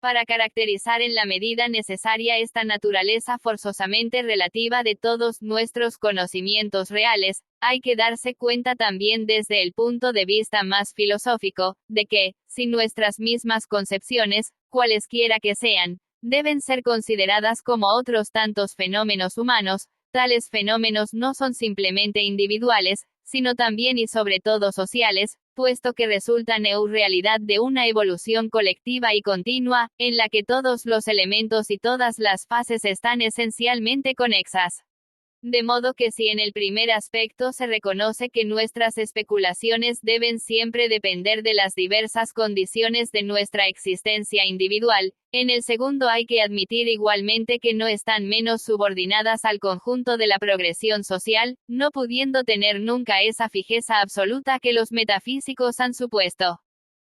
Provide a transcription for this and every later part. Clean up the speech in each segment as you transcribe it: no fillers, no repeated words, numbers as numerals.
para caracterizar en la medida necesaria esta naturaleza forzosamente relativa de todos nuestros conocimientos reales, hay que darse cuenta también desde el punto de vista más filosófico, de que, si nuestras mismas concepciones, cualesquiera que sean, deben ser consideradas como otros tantos fenómenos humanos, tales fenómenos no son simplemente individuales, sino también y sobre todo sociales, puesto que resultan realidad de una evolución colectiva y continua, en la que todos los elementos y todas las fases están esencialmente conexas. De modo que si en el primer aspecto se reconoce que nuestras especulaciones deben siempre depender de las diversas condiciones de nuestra existencia individual, en el segundo hay que admitir igualmente que no están menos subordinadas al conjunto de la progresión social, no pudiendo tener nunca esa fijeza absoluta que los metafísicos han supuesto.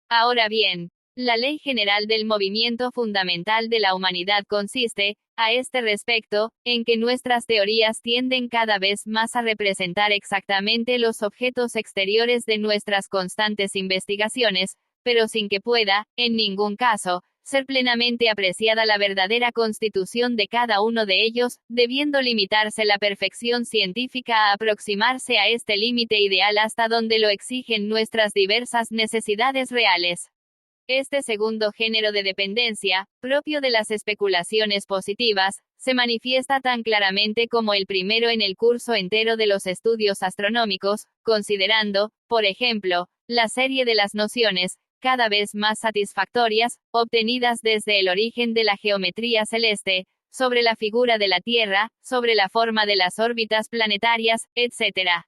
Ahora bien, la ley general del movimiento fundamental de la humanidad consiste, a este respecto, en que nuestras teorías tienden cada vez más a representar exactamente los objetos exteriores de nuestras constantes investigaciones, pero sin que pueda, en ningún caso, ser plenamente apreciada la verdadera constitución de cada uno de ellos, debiendo limitarse la perfección científica a aproximarse a este límite ideal hasta donde lo exigen nuestras diversas necesidades reales. Este segundo género de dependencia, propio de las especulaciones positivas, se manifiesta tan claramente como el primero en el curso entero de los estudios astronómicos, considerando, por ejemplo, la serie de las nociones, cada vez más satisfactorias, obtenidas desde el origen de la geometría celeste, sobre la figura de la Tierra, sobre la forma de las órbitas planetarias, etc.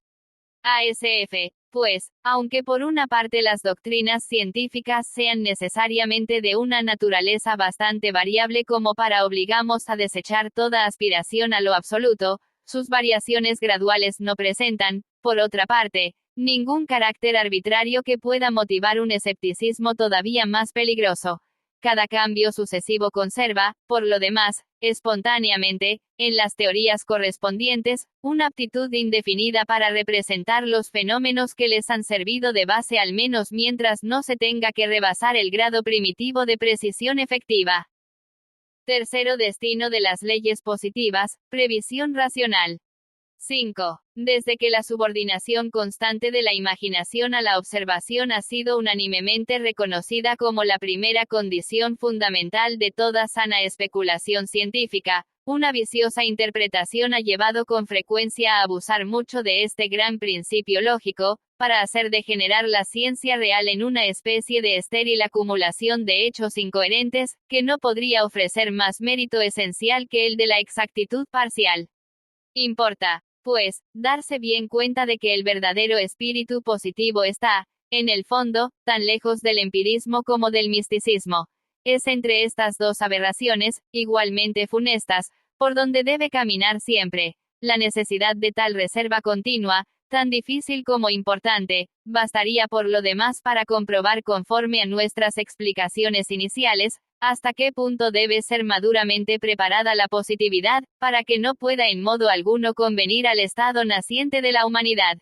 ASF. Pues, aunque por una parte las doctrinas científicas sean necesariamente de una naturaleza bastante variable como para obligarnos a desechar toda aspiración a lo absoluto, sus variaciones graduales no presentan, por otra parte, ningún carácter arbitrario que pueda motivar un escepticismo todavía más peligroso. Cada cambio sucesivo conserva, por lo demás, espontáneamente, en las teorías correspondientes, una aptitud indefinida para representar los fenómenos que les han servido de base al menos mientras no se tenga que rebasar el grado primitivo de precisión efectiva. Tercero destino de las leyes positivas, previsión racional. 5. Desde que la subordinación constante de la imaginación a la observación ha sido unánimemente reconocida como la primera condición fundamental de toda sana especulación científica, una viciosa interpretación ha llevado con frecuencia a abusar mucho de este gran principio lógico, para hacer degenerar la ciencia real en una especie de estéril acumulación de hechos incoherentes, que no podría ofrecer más mérito esencial que el de la exactitud parcial. Importa, pues, darse bien cuenta de que el verdadero espíritu positivo está, en el fondo, tan lejos del empirismo como del misticismo. Es entre estas dos aberraciones, igualmente funestas, por donde debe caminar siempre. La necesidad de tal reserva continua, tan difícil como importante, bastaría por lo demás para comprobar conforme a nuestras explicaciones iniciales, hasta qué punto debe ser maduramente preparada la positividad, para que no pueda en modo alguno convenir al estado naciente de la humanidad.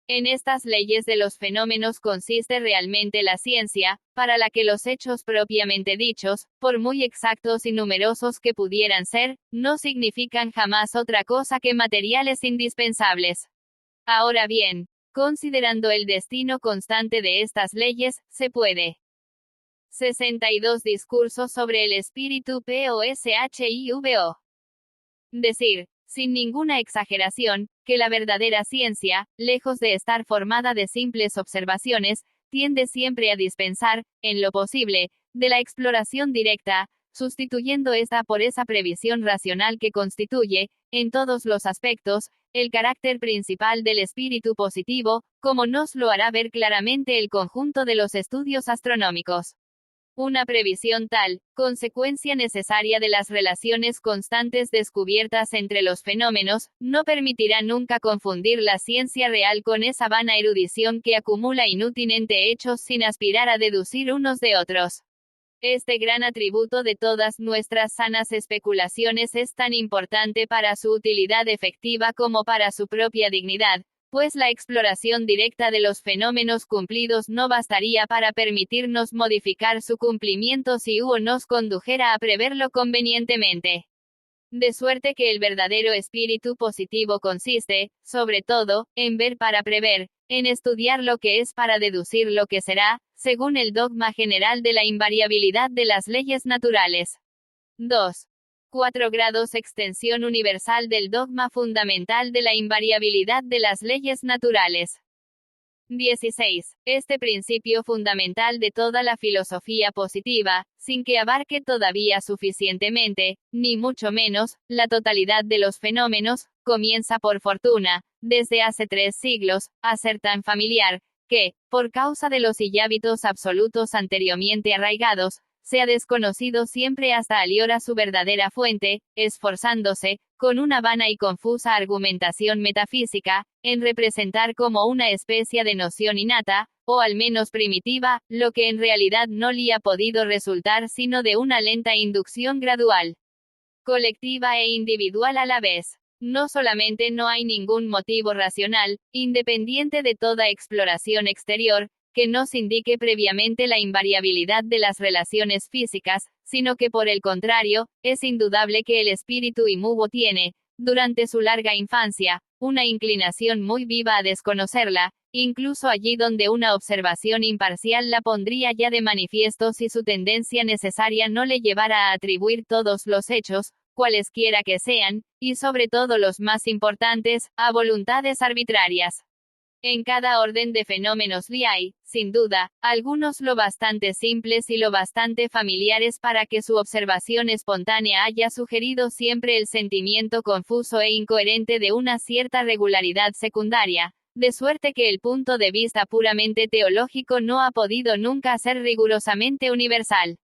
En estas leyes de los fenómenos consiste realmente la ciencia, para la que los hechos propiamente dichos, por muy exactos y numerosos que pudieran ser, no significan jamás otra cosa que materiales indispensables. Ahora bien, considerando el destino constante de estas leyes, se puede 62 discursos sobre el espíritu POSHIVO. Decir, sin ninguna exageración, que la verdadera ciencia, lejos de estar formada de simples observaciones, tiende siempre a dispensar, en lo posible, de la exploración directa, sustituyendo esta por esa previsión racional que constituye, en todos los aspectos, el carácter principal del espíritu positivo, como nos lo hará ver claramente el conjunto de los estudios astronómicos. Una previsión tal, consecuencia necesaria de las relaciones constantes descubiertas entre los fenómenos, no permitirá nunca confundir la ciencia real con esa vana erudición que acumula inútilmente hechos sin aspirar a deducir unos de otros. Este gran atributo de todas nuestras sanas especulaciones es tan importante para su utilidad efectiva como para su propia dignidad, pues la exploración directa de los fenómenos cumplidos no bastaría para permitirnos modificar su cumplimiento si uno nos condujera a preverlo convenientemente. De suerte que el verdadero espíritu positivo consiste, sobre todo, en ver para prever, en estudiar lo que es para deducir lo que será, según el dogma general de la invariabilidad de las leyes naturales. 2. 4 grados extensión universal del dogma fundamental de la invariabilidad de las leyes naturales. 16. Este principio fundamental de toda la filosofía positiva, sin que abarque todavía suficientemente, ni mucho menos, la totalidad de los fenómenos, comienza por fortuna, desde hace 3 siglos, a ser tan familiar, que, por causa de los hábitos absolutos anteriormente arraigados, se ha desconocido siempre hasta aliora su verdadera fuente, esforzándose, con una vana y confusa argumentación metafísica, en representar como una especie de noción innata, o al menos primitiva, lo que en realidad no le ha podido resultar sino de una lenta inducción gradual, colectiva e individual a la vez. No solamente no hay ningún motivo racional, independiente de toda exploración exterior, que nos indique previamente la invariabilidad de las relaciones físicas, sino que por el contrario, es indudable que el espíritu imuvo tiene, durante su larga infancia, una inclinación muy viva a desconocerla, incluso allí donde una observación imparcial la pondría ya de manifiesto si su tendencia necesaria no le llevara a atribuir todos los hechos, cualesquiera que sean, y sobre todo los más importantes, a voluntades arbitrarias. En cada orden de fenómenos li hay, sin duda, algunos lo bastante simples y lo bastante familiares para que su observación espontánea haya sugerido siempre el sentimiento confuso e incoherente de una cierta regularidad secundaria, de suerte que el punto de vista puramente teológico no ha podido nunca ser rigurosamente universal.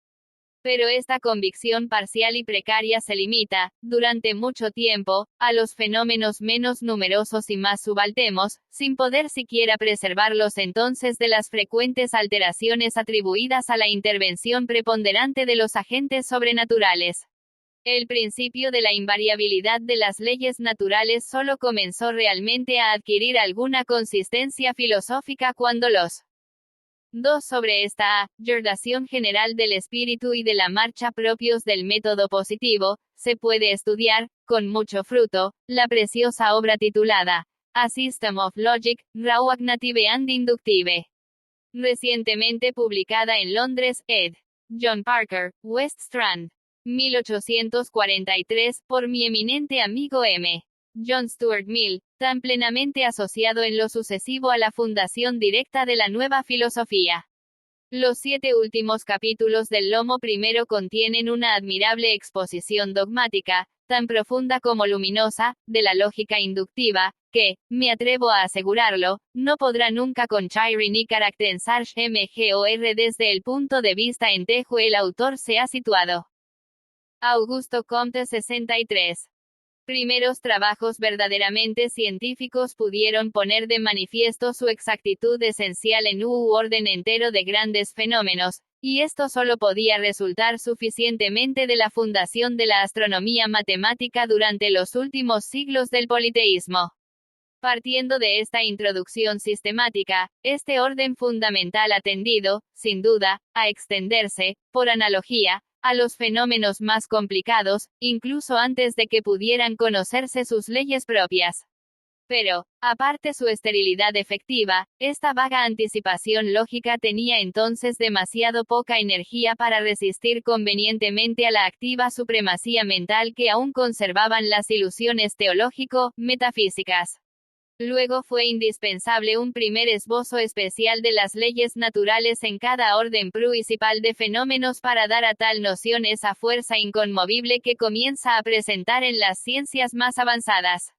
Pero esta convicción parcial y precaria se limita, durante mucho tiempo, a los fenómenos menos numerosos y más subalternos, sin poder siquiera preservarlos entonces de las frecuentes alteraciones atribuidas a la intervención preponderante de los agentes sobrenaturales. El principio de la invariabilidad de las leyes naturales solo comenzó realmente a adquirir alguna consistencia filosófica cuando los 2 sobre esta gradación general del espíritu y de la marcha propios del método positivo, se puede estudiar, con mucho fruto, la preciosa obra titulada A System of Logic, Raw Cognitive and Inductive, recientemente publicada en Londres, ed. John Parker, West Strand, 1843, por mi eminente amigo M. John Stuart Mill, tan plenamente asociado en lo sucesivo a la fundación directa de la nueva filosofía. Los 7 últimos capítulos del lomo primero contienen una admirable exposición dogmática, tan profunda como luminosa, de la lógica inductiva, que, me atrevo a asegurarlo, no podrá nunca conchair ni caracterizar mgor desde el punto de vista en tejo el autor se ha situado. Augusto Comte 63. Primeros trabajos verdaderamente científicos pudieron poner de manifiesto su exactitud esencial en un orden entero de grandes fenómenos, y esto solo podía resultar suficientemente de la fundación de la astronomía matemática durante los últimos siglos del politeísmo. Partiendo de esta introducción sistemática, este orden fundamental ha tendido, sin duda, a extenderse, por analogía, a los fenómenos más complicados, incluso antes de que pudieran conocerse sus leyes propias. Pero, aparte su esterilidad efectiva, esta vaga anticipación lógica tenía entonces demasiado poca energía para resistir convenientemente a la activa supremacía mental que aún conservaban las ilusiones teológico-metafísicas. Luego fue indispensable un primer esbozo especial de las leyes naturales en cada orden principal de fenómenos para dar a tal noción esa fuerza inconmovible que comienza a presentar en las ciencias más avanzadas.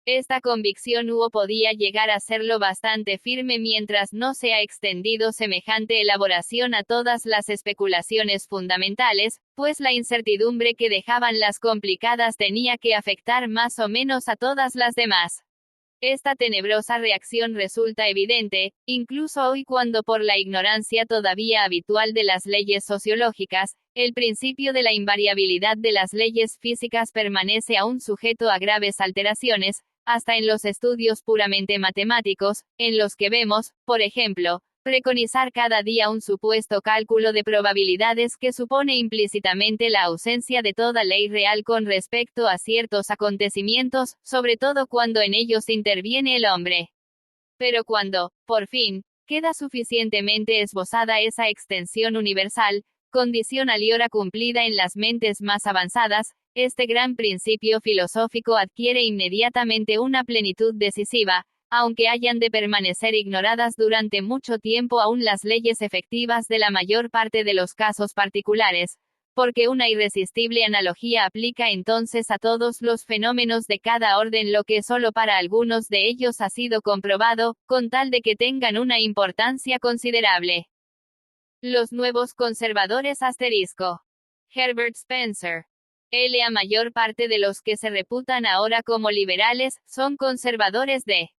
Esta convicción podía llegar a serlo bastante firme mientras no se ha extendido semejante elaboración a todas las especulaciones fundamentales, pues la incertidumbre que dejaban las complicadas tenía que afectar más o menos a todas las demás. Esta tenebrosa reacción resulta evidente, incluso hoy cuando por la ignorancia todavía habitual de las leyes sociológicas, el principio de la invariabilidad de las leyes físicas permanece aún sujeto a graves alteraciones, hasta en los estudios puramente matemáticos, en los que vemos, por ejemplo, preconizar cada día un supuesto cálculo de probabilidades que supone implícitamente la ausencia de toda ley real con respecto a ciertos acontecimientos, sobre todo cuando en ellos interviene el hombre. Pero cuando, por fin, queda suficientemente esbozada esa extensión universal, condición a liora cumplida en las mentes más avanzadas, este gran principio filosófico adquiere inmediatamente una plenitud decisiva, aunque hayan de permanecer ignoradas durante mucho tiempo aún las leyes efectivas de la mayor parte de los casos particulares, porque una irresistible analogía aplica entonces a todos los fenómenos de cada orden lo que solo para algunos de ellos ha sido comprobado, con tal de que tengan una importancia considerable. Los nuevos conservadores *. Herbert Spencer. La mayor parte de los que se reputan ahora como liberales, son conservadores de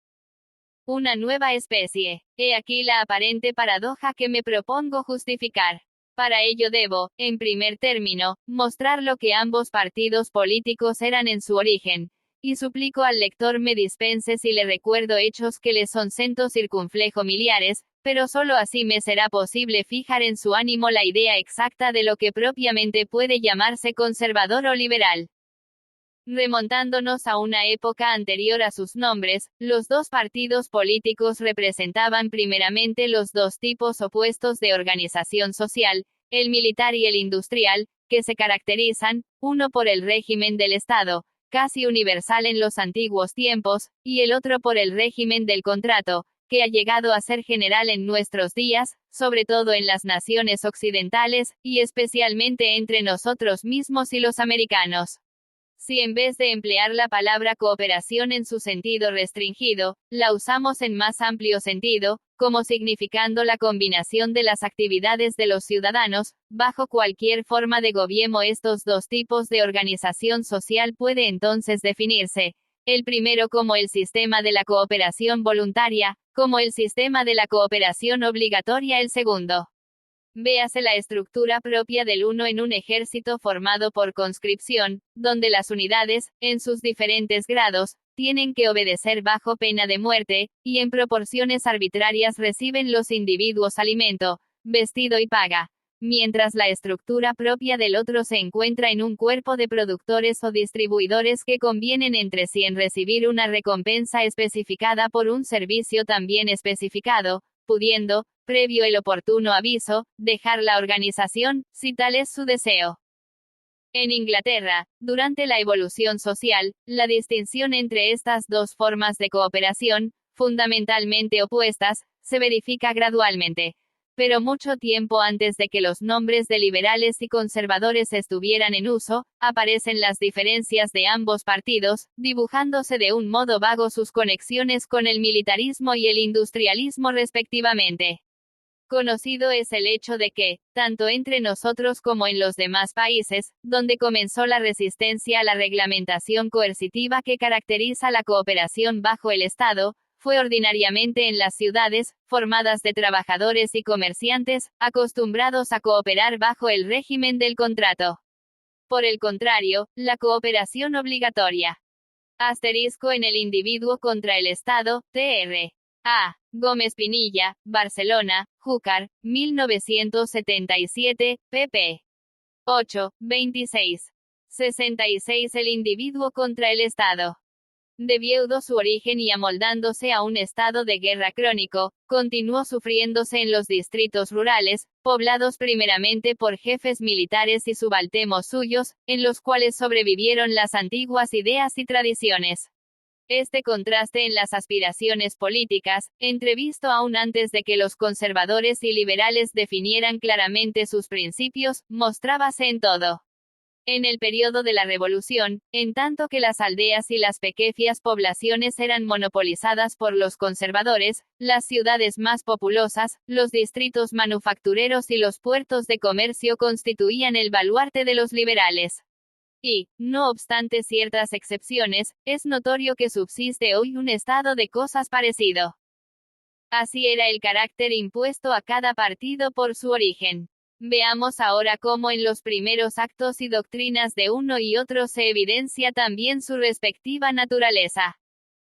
una nueva especie. He aquí la aparente paradoja que me propongo justificar. Para ello debo, en primer término, mostrar lo que ambos partidos políticos eran en su origen, y suplico al lector me dispense si le recuerdo hechos que le son cento circunflejo-miliares, pero solo así me será posible fijar en su ánimo la idea exacta de lo que propiamente puede llamarse conservador o liberal. Remontándonos a una época anterior a sus nombres, los dos partidos políticos representaban primeramente los dos tipos opuestos de organización social, el militar y el industrial, que se caracterizan, uno por el régimen del Estado, casi universal en los antiguos tiempos, y el otro por el régimen del contrato, que ha llegado a ser general en nuestros días, sobre todo en las naciones occidentales, y especialmente entre nosotros mismos y los americanos. Si en vez de emplear la palabra cooperación en su sentido restringido, la usamos en más amplio sentido, como significando la combinación de las actividades de los ciudadanos, bajo cualquier forma de gobierno, estos dos tipos de organización social puede entonces definirse. El primero como el sistema de la cooperación voluntaria, como el sistema de la cooperación obligatoria el segundo. Véase la estructura propia del uno en un ejército formado por conscripción, donde las unidades, en sus diferentes grados, tienen que obedecer bajo pena de muerte, y en proporciones arbitrarias reciben los individuos alimento, vestido y paga. Mientras la estructura propia del otro se encuentra en un cuerpo de productores o distribuidores que convienen entre sí en recibir una recompensa especificada por un servicio también especificado, pudiendo, previo el oportuno aviso, dejar la organización, si tal es su deseo. En Inglaterra, durante la evolución social, la distinción entre estas dos formas de cooperación, fundamentalmente opuestas, se verifica gradualmente. Pero mucho tiempo antes de que los nombres de liberales y conservadores estuvieran en uso, aparecen las diferencias de ambos partidos, dibujándose de un modo vago sus conexiones con el militarismo y el industrialismo respectivamente. Conocido es el hecho de que, tanto entre nosotros como en los demás países, donde comenzó la resistencia a la reglamentación coercitiva que caracteriza la cooperación bajo el Estado, fue ordinariamente en las ciudades, formadas de trabajadores y comerciantes, acostumbrados a cooperar bajo el régimen del contrato. Por el contrario, la cooperación obligatoria. Asterisco en el individuo contra el Estado, Tr. A. Gómez Pinilla, Barcelona, Júcar, 1977, pp. 8, 26. 66 El individuo contra el Estado. Debido su origen y amoldándose a un estado de guerra crónico, continuó sufriéndose en los distritos rurales, poblados primeramente por jefes militares y subalternos suyos, en los cuales sobrevivieron las antiguas ideas y tradiciones. Este contraste en las aspiraciones políticas, entrevisto aún antes de que los conservadores y liberales definieran claramente sus principios, mostrábase en todo. En el periodo de la Revolución, en tanto que las aldeas y las pequeñas poblaciones eran monopolizadas por los conservadores, las ciudades más populosas, los distritos manufactureros y los puertos de comercio constituían el baluarte de los liberales. Y, no obstante ciertas excepciones, es notorio que subsiste hoy un estado de cosas parecido. Así era el carácter impuesto a cada partido por su origen. Veamos ahora cómo en los primeros actos y doctrinas de uno y otro se evidencia también su respectiva naturaleza.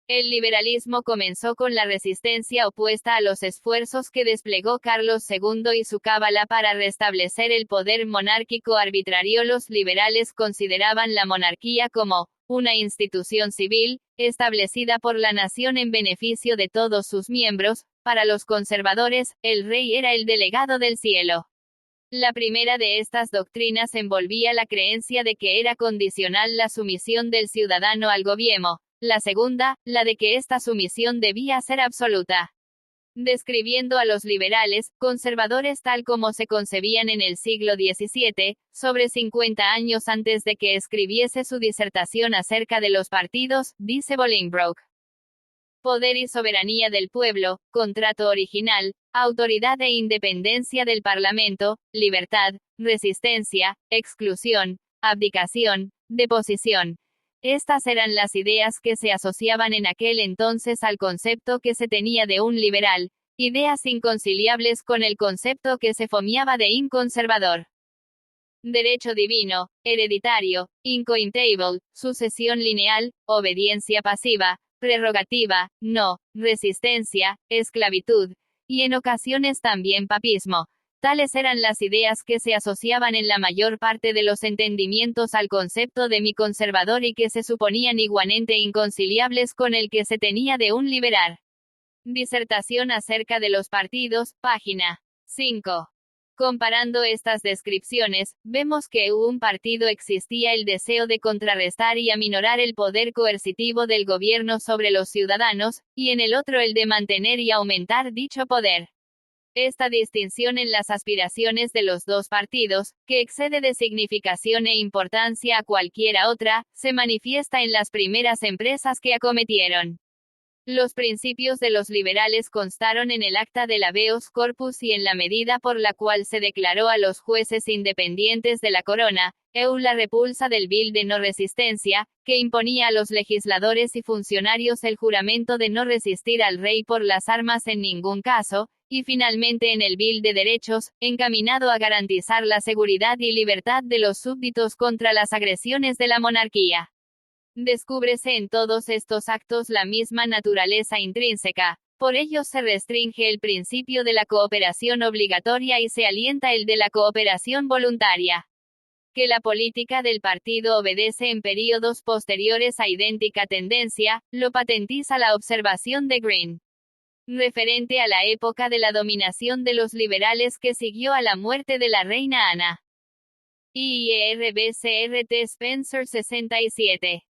El liberalismo comenzó con la resistencia opuesta a los esfuerzos que desplegó Carlos II y su cábala para restablecer el poder monárquico arbitrario. Los liberales consideraban la monarquía como una institución civil, establecida por la nación en beneficio de todos sus miembros. Para los conservadores, el rey era el delegado del cielo. La primera de estas doctrinas envolvía la creencia de que era condicional la sumisión del ciudadano al gobierno. La segunda, la de que esta sumisión debía ser absoluta. Describiendo a los liberales, conservadores tal como se concebían en el siglo XVII, sobre 50 años antes de que escribiese su disertación acerca de los partidos, dice Bolingbroke. Poder y soberanía del pueblo, contrato original, autoridad e independencia del Parlamento, libertad, resistencia, exclusión, abdicación, deposición. Estas eran las ideas que se asociaban en aquel entonces al concepto que se tenía de un liberal, ideas inconciliables con el concepto que se fomiaba de inconservador. Derecho divino, hereditario, incointable, sucesión lineal, obediencia pasiva, prerrogativa, no, resistencia, esclavitud, y en ocasiones también papismo. Tales eran las ideas que se asociaban en la mayor parte de los entendimientos al concepto de mi conservador y que se suponían igualmente inconciliables con el que se tenía de un liberal. Disertación acerca de los partidos, página 5. Comparando estas descripciones, vemos que en un partido existía el deseo de contrarrestar y aminorar el poder coercitivo del gobierno sobre los ciudadanos, y en el otro el de mantener y aumentar dicho poder. Esta distinción en las aspiraciones de los dos partidos, que excede de significación e importancia a cualquiera otra, se manifiesta en las primeras empresas que acometieron. Los principios de los liberales constaron en el acta del habeas corpus y en la medida por la cual se declaró a los jueces independientes de la corona, la repulsa del bill de no resistencia, que imponía a los legisladores y funcionarios el juramento de no resistir al rey por las armas en ningún caso, y finalmente en el bill de derechos, encaminado a garantizar la seguridad y libertad de los súbditos contra las agresiones de la monarquía. Descúbrese en todos estos actos la misma naturaleza intrínseca, por ello se restringe el principio de la cooperación obligatoria y se alienta el de la cooperación voluntaria. Que la política del partido obedece en períodos posteriores a idéntica tendencia, lo patentiza la observación de Green. Referente a la época de la dominación de los liberales que siguió a la muerte de la reina Ana. IERBCRT Spencer 67.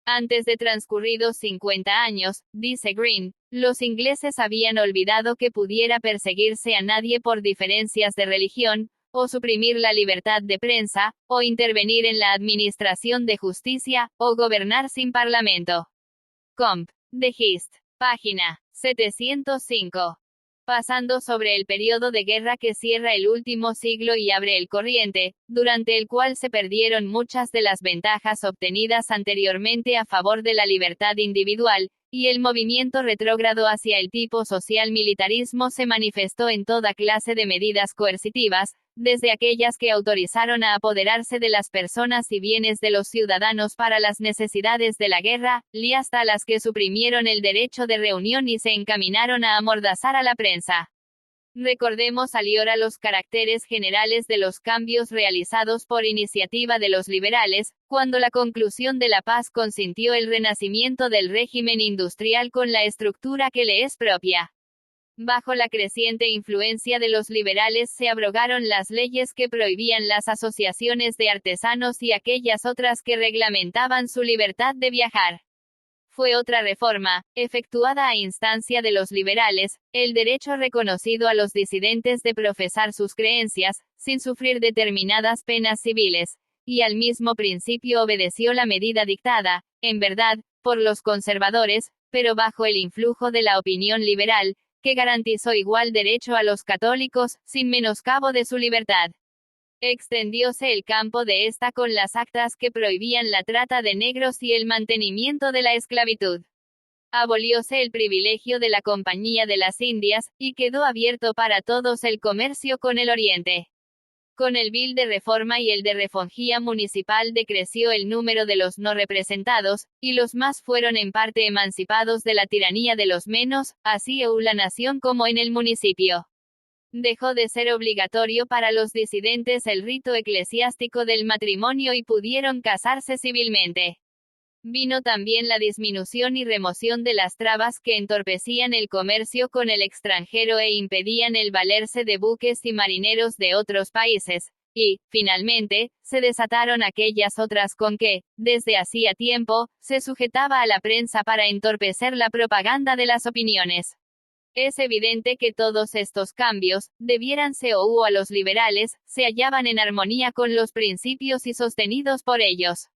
Antes de transcurridos 50 años, dice Green, los ingleses habían olvidado que pudiera perseguirse a nadie por diferencias de religión, o suprimir la libertad de prensa, o intervenir en la administración de justicia, o gobernar sin parlamento. Comp. de Hist. Página 705. Pasando sobre el periodo de guerra que cierra el último siglo y abre el corriente, durante el cual se perdieron muchas de las ventajas obtenidas anteriormente a favor de la libertad individual, y el movimiento retrógrado hacia el tipo social militarismo se manifestó en toda clase de medidas coercitivas, desde aquellas que autorizaron a apoderarse de las personas y bienes de los ciudadanos para las necesidades de la guerra, y hasta las que suprimieron el derecho de reunión y se encaminaron a amordazar a la prensa. Recordemos aliora los caracteres generales de los cambios realizados por iniciativa de los liberales, cuando la conclusión de la paz consintió el renacimiento del régimen industrial con la estructura que le es propia. Bajo la creciente influencia de los liberales se abrogaron las leyes que prohibían las asociaciones de artesanos y aquellas otras que reglamentaban su libertad de viajar. Fue otra reforma, efectuada a instancia de los liberales, el derecho reconocido a los disidentes de profesar sus creencias, sin sufrir determinadas penas civiles, y al mismo principio obedeció la medida dictada, en verdad, por los conservadores, pero bajo el influjo de la opinión liberal, que garantizó igual derecho a los católicos, sin menoscabo de su libertad. Extendióse el campo de esta con las actas que prohibían la trata de negros y el mantenimiento de la esclavitud. Abolióse el privilegio de la Compañía de las Indias, y quedó abierto para todos el comercio con el Oriente. Con el Bill de Reforma y el de Refonjía Municipal decreció el número de los no representados, y los más fueron en parte emancipados de la tiranía de los menos, así en la nación como en el municipio. Dejó de ser obligatorio para los disidentes el rito eclesiástico del matrimonio y pudieron casarse civilmente. Vino también la disminución y remoción de las trabas que entorpecían el comercio con el extranjero e impedían el valerse de buques y marineros de otros países, y, finalmente, se desataron aquellas otras con que, desde hacía tiempo, se sujetaba a la prensa para entorpecer la propaganda de las opiniones. Es evidente que todos estos cambios, debiéranse o a los liberales, se hallaban en armonía con los principios y sostenidos por ellos.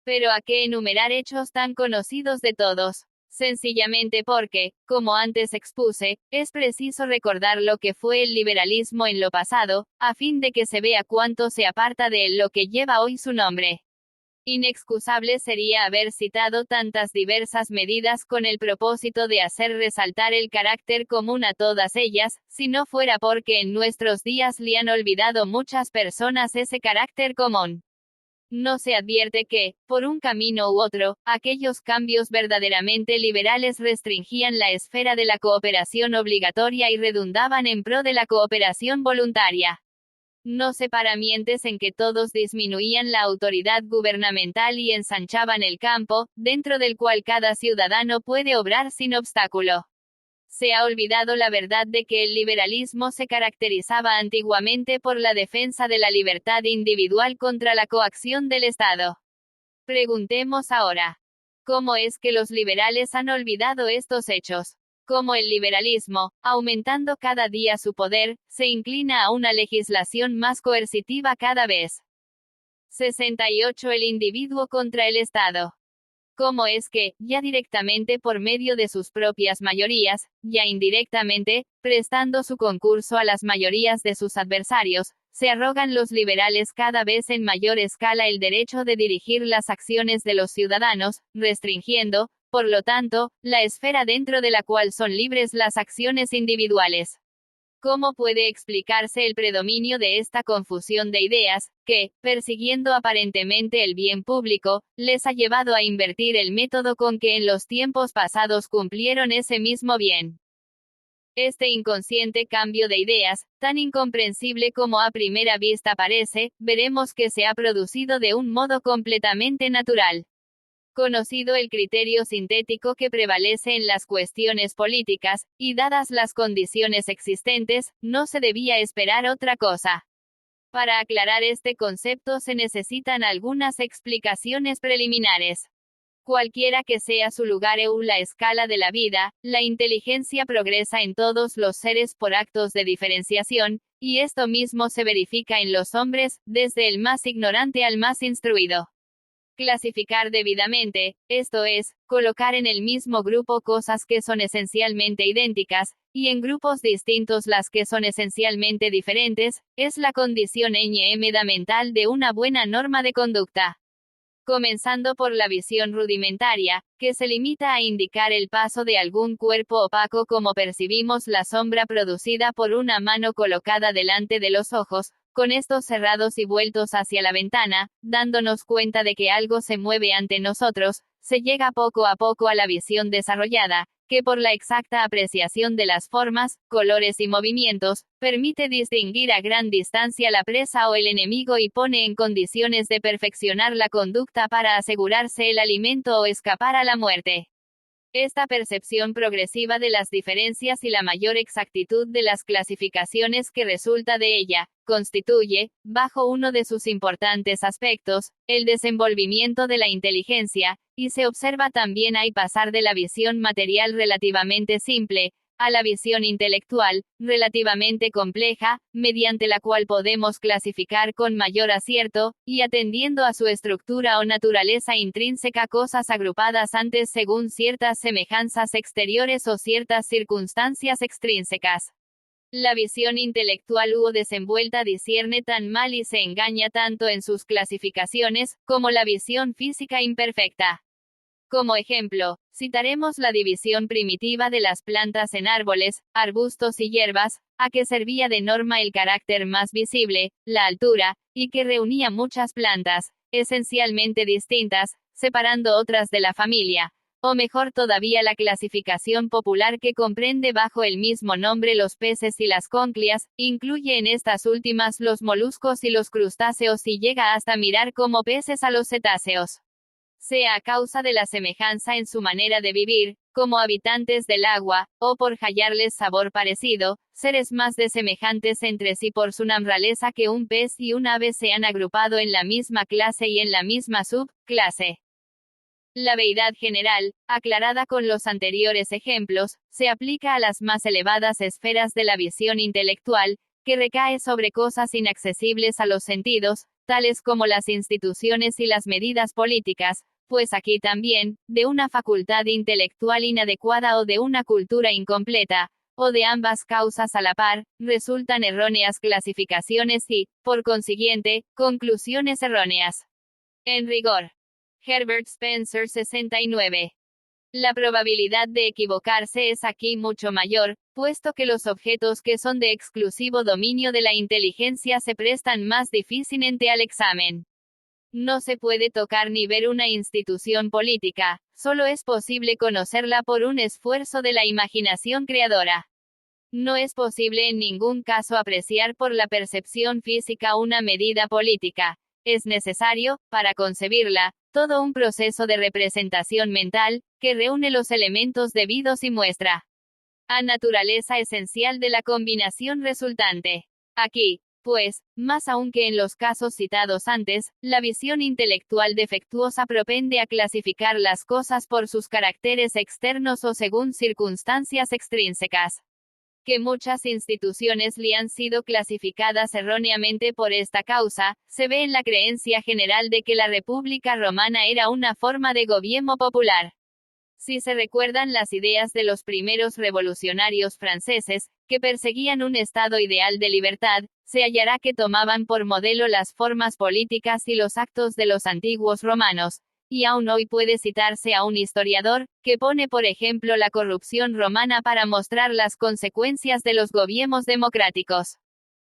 Pero ¿a qué enumerar hechos tan conocidos de todos? Sencillamente porque, como antes expuse, es preciso recordar lo que fue el liberalismo en lo pasado, a fin de que se vea cuánto se aparta de él lo que lleva hoy su nombre. Inexcusable sería haber citado tantas diversas medidas con el propósito de hacer resaltar el carácter común a todas ellas, si no fuera porque en nuestros días le han olvidado muchas personas ese carácter común. No se advierte que, por un camino u otro, aquellos cambios verdaderamente liberales restringían la esfera de la cooperación obligatoria y redundaban en pro de la cooperación voluntaria. No separamientes en que todos disminuían la autoridad gubernamental y ensanchaban el campo, dentro del cual cada ciudadano puede obrar sin obstáculo. Se ha olvidado la verdad de que el liberalismo se caracterizaba antiguamente por la defensa de la libertad individual contra la coacción del Estado. Preguntemos ahora, ¿cómo es que los liberales han olvidado estos hechos? Cómo el liberalismo, aumentando cada día su poder, se inclina a una legislación más coercitiva cada vez. 68. El individuo contra el Estado. ¿Cómo es que, ya directamente por medio de sus propias mayorías, ya indirectamente, prestando su concurso a las mayorías de sus adversarios, se arrogan los liberales cada vez en mayor escala el derecho de dirigir las acciones de los ciudadanos, restringiendo, por lo tanto, la esfera dentro de la cual son libres las acciones individuales? ¿Cómo puede explicarse el predominio de esta confusión de ideas, que, persiguiendo aparentemente el bien público, les ha llevado a invertir el método con que en los tiempos pasados cumplieron ese mismo bien? Este inconsciente cambio de ideas, tan incomprensible como a primera vista parece, veremos que se ha producido de un modo completamente natural. Conocido el criterio sintético que prevalece en las cuestiones políticas, y dadas las condiciones existentes, no se debía esperar otra cosa. Para aclarar este concepto se necesitan algunas explicaciones preliminares. Cualquiera que sea su lugar o la escala de la vida, la inteligencia progresa en todos los seres por actos de diferenciación, y esto mismo se verifica en los hombres, desde el más ignorante al más instruido. Clasificar debidamente, esto es, colocar en el mismo grupo cosas que son esencialmente idénticas, y en grupos distintos las que son esencialmente diferentes, es la condición fundamental de una buena norma de conducta. Comenzando por la visión rudimentaria, que se limita a indicar el paso de algún cuerpo opaco como percibimos la sombra producida por una mano colocada delante de los ojos, con estos cerrados y vueltos hacia la ventana, dándonos cuenta de que algo se mueve ante nosotros, se llega poco a poco a la visión desarrollada, que por la exacta apreciación de las formas, colores y movimientos, permite distinguir a gran distancia la presa o el enemigo y pone en condiciones de perfeccionar la conducta para asegurarse el alimento o escapar a la muerte. Esta percepción progresiva de las diferencias y la mayor exactitud de las clasificaciones que resulta de ella, constituye, bajo uno de sus importantes aspectos, el desenvolvimiento de la inteligencia, y se observa también ahí pasar de la visión material relativamente simple, a la visión intelectual, relativamente compleja, mediante la cual podemos clasificar con mayor acierto, y atendiendo a su estructura o naturaleza intrínseca cosas agrupadas antes según ciertas semejanzas exteriores o ciertas circunstancias extrínsecas. La visión intelectual o desenvuelta discierne tan mal y se engaña tanto en sus clasificaciones, como la visión física imperfecta. Como ejemplo, citaremos la división primitiva de las plantas en árboles, arbustos y hierbas, a que servía de norma el carácter más visible, la altura, y que reunía muchas plantas, esencialmente distintas, separando otras de la familia, o mejor todavía la clasificación popular que comprende bajo el mismo nombre los peces y las cónclias, incluye en estas últimas los moluscos y los crustáceos y llega hasta mirar como peces a los cetáceos. Sea a causa de la semejanza en su manera de vivir, como habitantes del agua, o por hallarles sabor parecido, seres más desemejantes entre sí por su naturaleza que un pez y un ave se han agrupado en la misma clase y en la misma subclase. La veidad general, aclarada con los anteriores ejemplos, se aplica a las más elevadas esferas de la visión intelectual, que recae sobre cosas inaccesibles a los sentidos, tales como las instituciones y las medidas políticas, pues aquí también, de una facultad intelectual inadecuada o de una cultura incompleta, o de ambas causas a la par, resultan erróneas clasificaciones y, por consiguiente, conclusiones erróneas. En rigor. Herbert Spencer 69. La probabilidad de equivocarse es aquí mucho mayor, puesto que los objetos que son de exclusivo dominio de la inteligencia se prestan más difícilmente al examen. No se puede tocar ni ver una institución política, solo es posible conocerla por un esfuerzo de la imaginación creadora. No es posible en ningún caso apreciar por la percepción física una medida política. Es necesario, para concebirla, todo un proceso de representación mental, que reúne los elementos debidos y muestra a naturaleza esencial de la combinación resultante. Aquí, pues, más aún que en los casos citados antes, la visión intelectual defectuosa propende a clasificar las cosas por sus caracteres externos o según circunstancias extrínsecas. Que muchas instituciones le han sido clasificadas erróneamente por esta causa, se ve en la creencia general de que la República Romana era una forma de gobierno popular. Si se recuerdan las ideas de los primeros revolucionarios franceses, que perseguían un estado ideal de libertad, se hallará que tomaban por modelo las formas políticas y los actos de los antiguos romanos, y aún hoy puede citarse a un historiador, que pone por ejemplo la corrupción romana para mostrar las consecuencias de los gobiernos democráticos.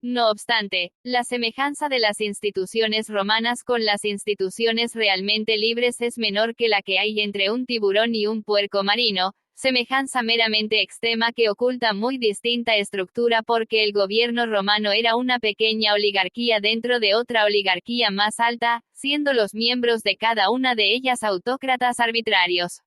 No obstante, la semejanza de las instituciones romanas con las instituciones realmente libres es menor que la que hay entre un tiburón y un puerco marino, semejanza meramente extrema que oculta muy distinta estructura porque el gobierno romano era una pequeña oligarquía dentro de otra oligarquía más alta, siendo los miembros de cada una de ellas autócratas arbitrarios.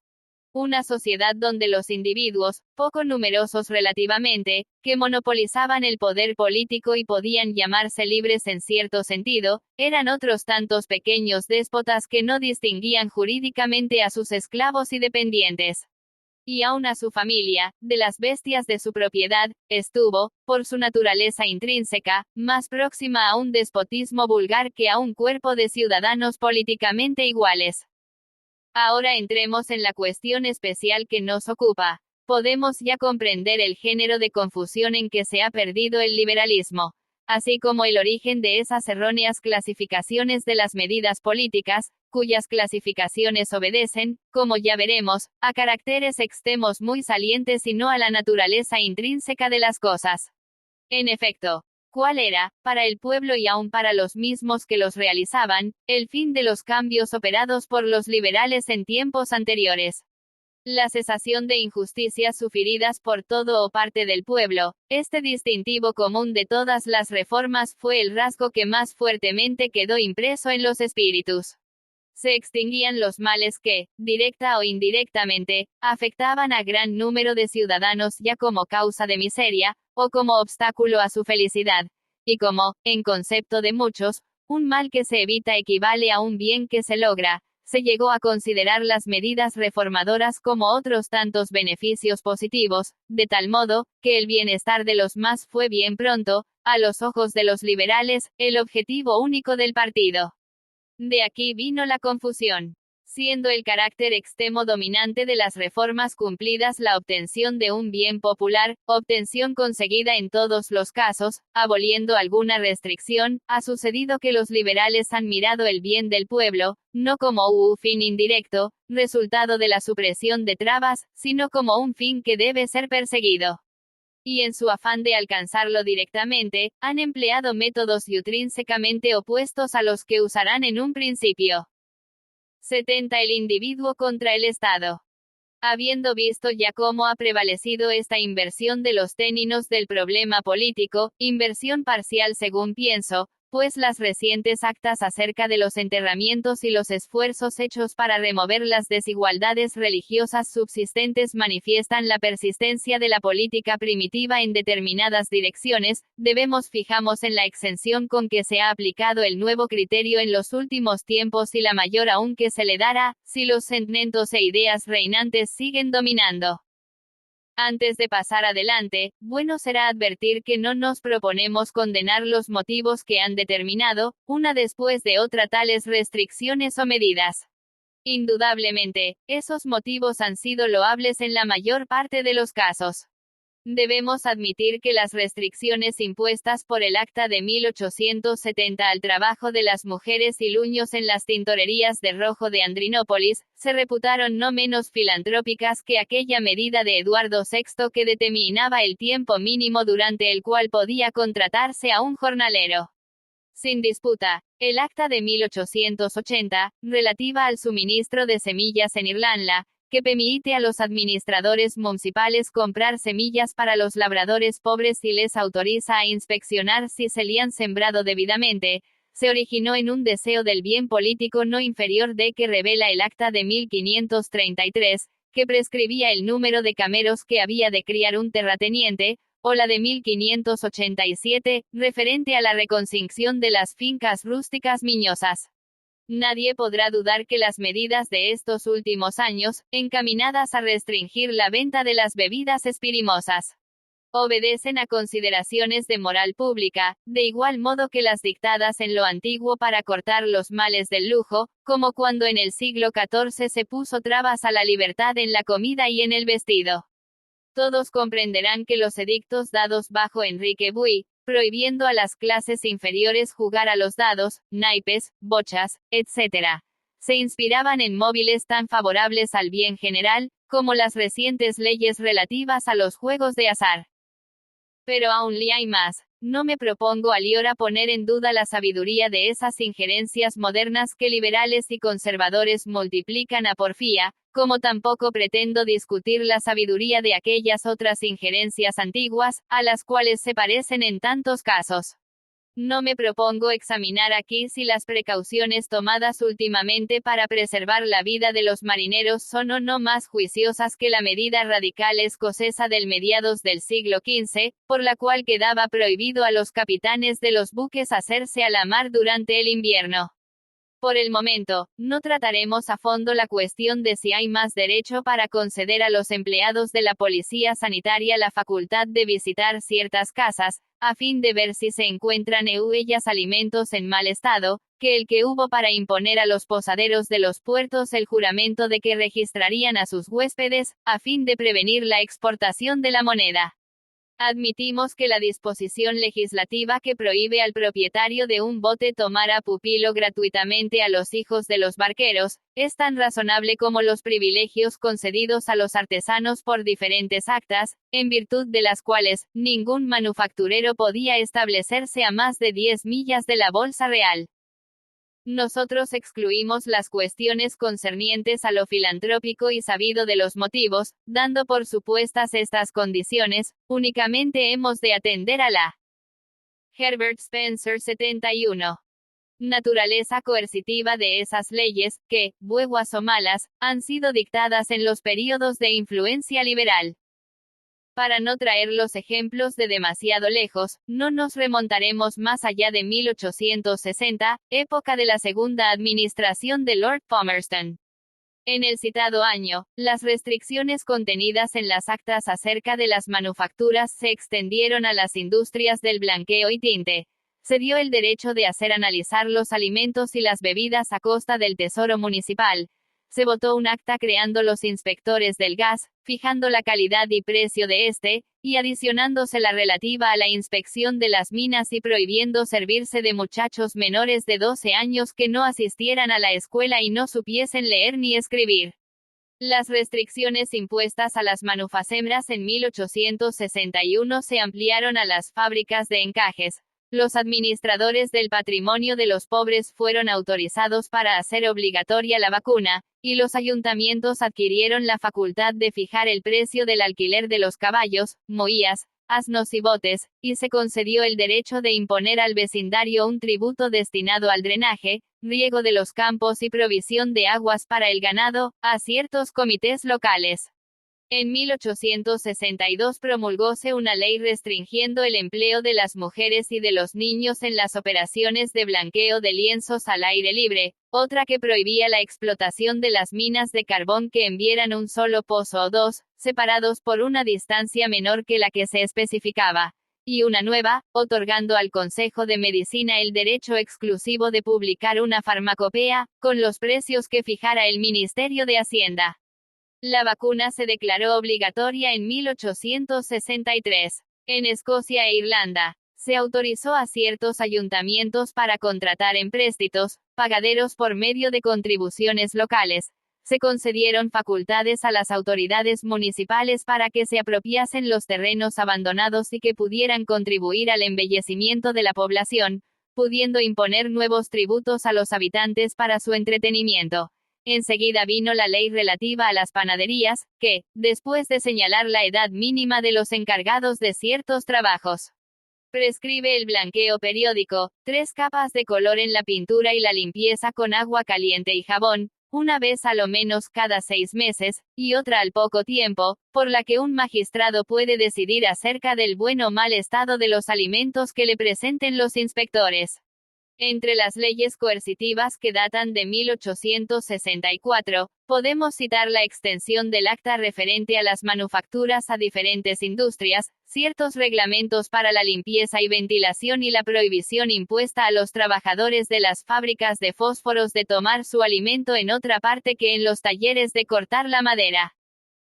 Una sociedad donde los individuos, poco numerosos relativamente, que monopolizaban el poder político y podían llamarse libres en cierto sentido, eran otros tantos pequeños déspotas que no distinguían jurídicamente a sus esclavos y dependientes. Y aun a su familia, de las bestias de su propiedad, estuvo, por su naturaleza intrínseca, más próxima a un despotismo vulgar que a un cuerpo de ciudadanos políticamente iguales. Ahora entremos en la cuestión especial que nos ocupa. Podemos ya comprender el género de confusión en que se ha perdido el liberalismo, así como el origen de esas erróneas clasificaciones de las medidas políticas, cuyas clasificaciones obedecen, como ya veremos, a caracteres extremos muy salientes y no a la naturaleza intrínseca de las cosas. En efecto, ¿cuál era, para el pueblo y aun para los mismos que los realizaban, el fin de los cambios operados por los liberales en tiempos anteriores? La cesación de injusticias sufridas por todo o parte del pueblo. Este distintivo común de todas las reformas fue el rasgo que más fuertemente quedó impreso en los espíritus. Se extinguían los males que, directa o indirectamente, afectaban a gran número de ciudadanos ya como causa de miseria, o como obstáculo a su felicidad, y como, en concepto de muchos, un mal que se evita equivale a un bien que se logra. Se llegó a considerar las medidas reformadoras como otros tantos beneficios positivos, de tal modo, que el bienestar de los más fue bien pronto, a los ojos de los liberales, el objetivo único del partido. De aquí vino la confusión. siendo el carácter extremo dominante de las reformas cumplidas la obtención de un bien popular, obtención conseguida en todos los casos, aboliendo alguna restricción. Ha sucedido que los liberales han mirado el bien del pueblo, no como un fin indirecto, resultado de la supresión de trabas, sino como un fin que debe ser perseguido. Y en su afán de alcanzarlo directamente, han empleado métodos intrínsecamente opuestos a los que usarán en un principio. 70. El individuo contra el Estado. Habiendo visto ya cómo ha prevalecido esta inversión de los términos del problema político, inversión parcial según pienso, pues las recientes actas acerca de los enterramientos y los esfuerzos hechos para remover las desigualdades religiosas subsistentes manifiestan la persistencia de la política primitiva en determinadas direcciones, debemos fijarnos en la exención con que se ha aplicado el nuevo criterio en los últimos tiempos y la mayor aún que se le dará, si los sentimientos e ideas reinantes siguen dominando. Antes de pasar adelante, bueno será advertir que no nos proponemos condenar los motivos que han determinado, una después de otra, tales restricciones o medidas. Indudablemente, esos motivos han sido loables en la mayor parte de los casos. Debemos admitir que las restricciones impuestas por el Acta de 1870 al trabajo de las mujeres y luños en las tintorerías de rojo de Andrinópolis, se reputaron no menos filantrópicas que aquella medida de Eduardo VI que determinaba el tiempo mínimo durante el cual podía contratarse a un jornalero. Sin disputa, el Acta de 1880, relativa al suministro de semillas en Irlanda, que permite a los administradores municipales comprar semillas para los labradores pobres y les autoriza a inspeccionar si se le han sembrado debidamente, se originó en un deseo del bien político no inferior de que revela el Acta de 1533, que prescribía el número de cameros que había de criar un terrateniente, o la de 1587, referente a la reconstrucción de las fincas rústicas miñosas. Nadie podrá dudar que las medidas de estos últimos años, encaminadas a restringir la venta de las bebidas espirituosas, obedecen a consideraciones de moral pública, de igual modo que las dictadas en lo antiguo para cortar los males del lujo, como cuando en el siglo XIV se puso trabas a la libertad en la comida y en el vestido. Todos comprenderán que los edictos dados bajo Enrique Buy, prohibiendo a las clases inferiores jugar a los dados, naipes, bochas, etc., se inspiraban en móviles tan favorables al bien general, como las recientes leyes relativas a los juegos de azar. Pero aún hay más. No me propongo aliora poner en duda la sabiduría de esas injerencias modernas que liberales y conservadores multiplican a porfía, como tampoco pretendo discutir la sabiduría de aquellas otras injerencias antiguas, a las cuales se parecen en tantos casos. No me propongo examinar aquí si las precauciones tomadas últimamente para preservar la vida de los marineros son o no más juiciosas que la medida radical escocesa del mediados del siglo XV, por la cual quedaba prohibido a los capitanes de los buques hacerse a la mar durante el invierno. Por el momento, no trataremos a fondo la cuestión de si hay más derecho para conceder a los empleados de la policía sanitaria la facultad de visitar ciertas casas, a fin de ver si se encuentran ellas alimentos en mal estado, que el que hubo para imponer a los posaderos de los puertos el juramento de que registrarían a sus huéspedes, a fin de prevenir la exportación de la moneda. Admitimos que la disposición legislativa que prohíbe al propietario de un bote tomar a pupilo gratuitamente a los hijos de los barqueros, es tan razonable como los privilegios concedidos a los artesanos por diferentes actas, en virtud de las cuales, ningún manufacturero podía establecerse a más de 10 millas de la bolsa real. Nosotros excluimos las cuestiones concernientes a lo filantrópico y sabido de los motivos, dando por supuestas estas condiciones, únicamente hemos de atender a la Herbert Spencer 71. Naturaleza coercitiva de esas leyes, que, buenas o malas, han sido dictadas en los períodos de influencia liberal. Para no traer los ejemplos de demasiado lejos, no nos remontaremos más allá de 1860, época de la segunda administración de Lord Palmerston. En el citado año, las restricciones contenidas en las actas acerca de las manufacturas se extendieron a las industrias del blanqueo y tinte. Se dio el derecho de hacer analizar los alimentos y las bebidas a costa del tesoro municipal. se votó un acta creando los inspectores del gas, fijando la calidad y precio de este, y adicionándose la relativa a la inspección de las minas y prohibiendo servirse de muchachos menores de 12 años que no asistieran a la escuela y no supiesen leer ni escribir. Las restricciones impuestas a las manufacturas en 1861 se ampliaron a las fábricas de encajes. Los administradores del patrimonio de los pobres fueron autorizados para hacer obligatoria la vacuna, y los ayuntamientos adquirieron la facultad de fijar el precio del alquiler de los caballos, mohías, asnos y botes, y se concedió el derecho de imponer al vecindario un tributo destinado al drenaje, riego de los campos y provisión de aguas para el ganado, a ciertos comités locales. En 1862 promulgóse una ley restringiendo el empleo de las mujeres y de los niños en las operaciones de blanqueo de lienzos al aire libre, otra que prohibía la explotación de las minas de carbón que envieran un solo pozo o dos, separados por una distancia menor que la que se especificaba, y una nueva, otorgando al Consejo de Medicina el derecho exclusivo de publicar una farmacopea, con los precios que fijara el Ministerio de Hacienda. La vacuna se declaró obligatoria en 1863. En Escocia e Irlanda, se autorizó a ciertos ayuntamientos para contratar empréstitos, pagaderos por medio de contribuciones locales. Se concedieron facultades a las autoridades municipales para que se apropiasen los terrenos abandonados y que pudieran contribuir al embellecimiento de la población, pudiendo imponer nuevos tributos a los habitantes para su entretenimiento. Enseguida vino la ley relativa a las panaderías, que, después de señalar la edad mínima de los encargados de ciertos trabajos, prescribe el blanqueo periódico, 3 capas de color en la pintura y la limpieza con agua caliente y jabón, una vez a lo menos cada 6 meses, y otra al poco tiempo, por la que un magistrado puede decidir acerca del buen o mal estado de los alimentos que le presenten los inspectores. Entre las leyes coercitivas que datan de 1864, podemos citar la extensión del acta referente a las manufacturas a diferentes industrias, ciertos reglamentos para la limpieza y ventilación y la prohibición impuesta a los trabajadores de las fábricas de fósforos de tomar su alimento en otra parte que en los talleres de cortar la madera.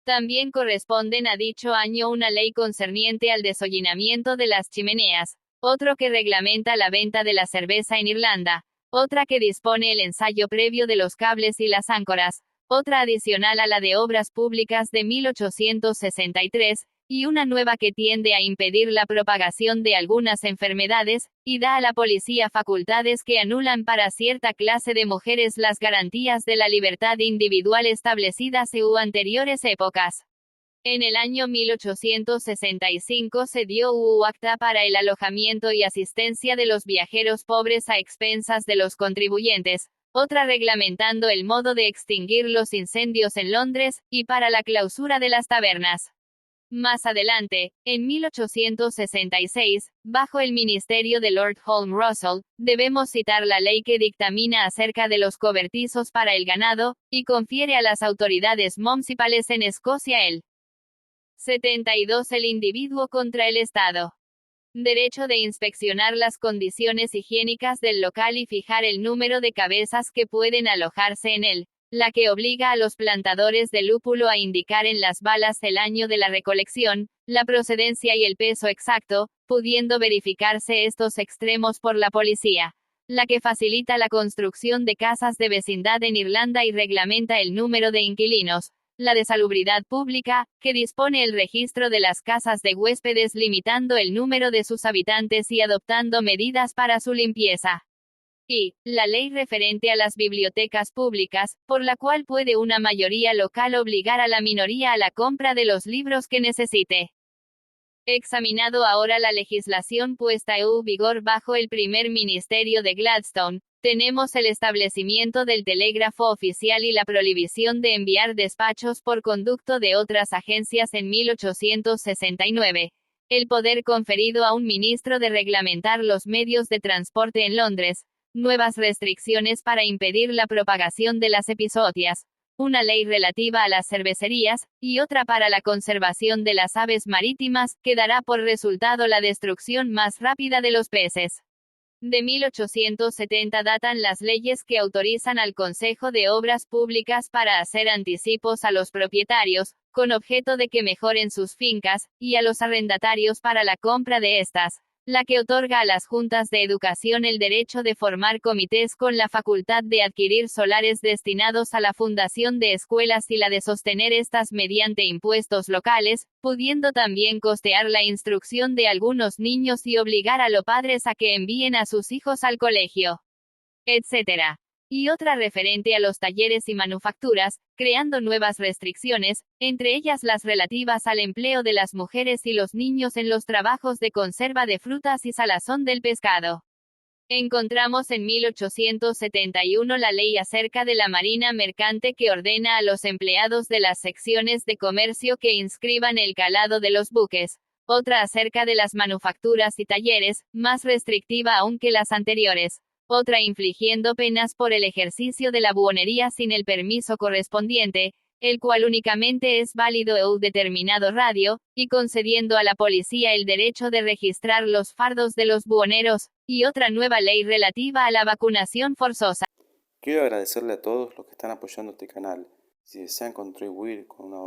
También corresponden a dicho año una ley concerniente al deshollinamiento de las chimeneas, otro que reglamenta la venta de la cerveza en Irlanda, otra que dispone el ensayo previo de los cables y las áncoras, otra adicional a la de obras públicas de 1863, y una nueva que tiende a impedir la propagación de algunas enfermedades, y da a la policía facultades que anulan para cierta clase de mujeres las garantías de la libertad individual establecidas en anteriores épocas. En el año 1865 se dio acta para el alojamiento y asistencia de los viajeros pobres a expensas de los contribuyentes, otra reglamentando el modo de extinguir los incendios en Londres, y para la clausura de las tabernas. Más adelante, en 1866, bajo el ministerio de Lord Home Russell, debemos citar la ley que dictamina acerca de los cobertizos para el ganado, y confiere a las autoridades municipales en Escocia el 72 el individuo contra el Estado. Derecho de inspeccionar las condiciones higiénicas del local y fijar el número de cabezas que pueden alojarse en él, la que obliga a los plantadores de lúpulo a indicar en las balas el año de la recolección, la procedencia y el peso exacto, pudiendo verificarse estos extremos por la policía. La que facilita la construcción de casas de vecindad en Irlanda y reglamenta el número de inquilinos. La de salubridad pública, que dispone el registro de las casas de huéspedes limitando el número de sus habitantes y adoptando medidas para su limpieza. Y, la ley referente a las bibliotecas públicas, por la cual puede una mayoría local obligar a la minoría a la compra de los libros que necesite. Examinado ahora la legislación puesta en vigor bajo el primer ministerio de Gladstone, tenemos el establecimiento del telégrafo oficial y la prohibición de enviar despachos por conducto de otras agencias en 1869. El poder conferido a un ministro de reglamentar los medios de transporte en Londres. Nuevas restricciones para impedir la propagación de las epizootias. Una ley relativa a las cervecerías, y otra para la conservación de las aves marítimas, que dará por resultado la destrucción más rápida de los peces. De 1870 datan las leyes que autorizan al Consejo de Obras Públicas para hacer anticipos a los propietarios, con objeto de que mejoren sus fincas, y a los arrendatarios para la compra de estas, la que otorga a las juntas de educación el derecho de formar comités con la facultad de adquirir solares destinados a la fundación de escuelas y la de sostener estas mediante impuestos locales, pudiendo también costear la instrucción de algunos niños y obligar a los padres a que envíen a sus hijos al colegio, etc. Y otra referente a los talleres y manufacturas, creando nuevas restricciones, entre ellas las relativas al empleo de las mujeres y los niños en los trabajos de conserva de frutas y salazón del pescado. Encontramos en 1871 la ley acerca de la marina mercante que ordena a los empleados de las secciones de comercio que inscriban el calado de los buques, otra acerca de las manufacturas y talleres, más restrictiva aún que las anteriores, otra infligiendo penas por el ejercicio de la buhonería sin el permiso correspondiente, el cual únicamente es válido en un determinado radio, y concediendo a la policía el derecho de registrar los fardos de los buhoneros, y otra nueva ley relativa a la vacunación forzosa. Quiero agradecerle a todos los que están apoyando este canal. Si desean contribuir con una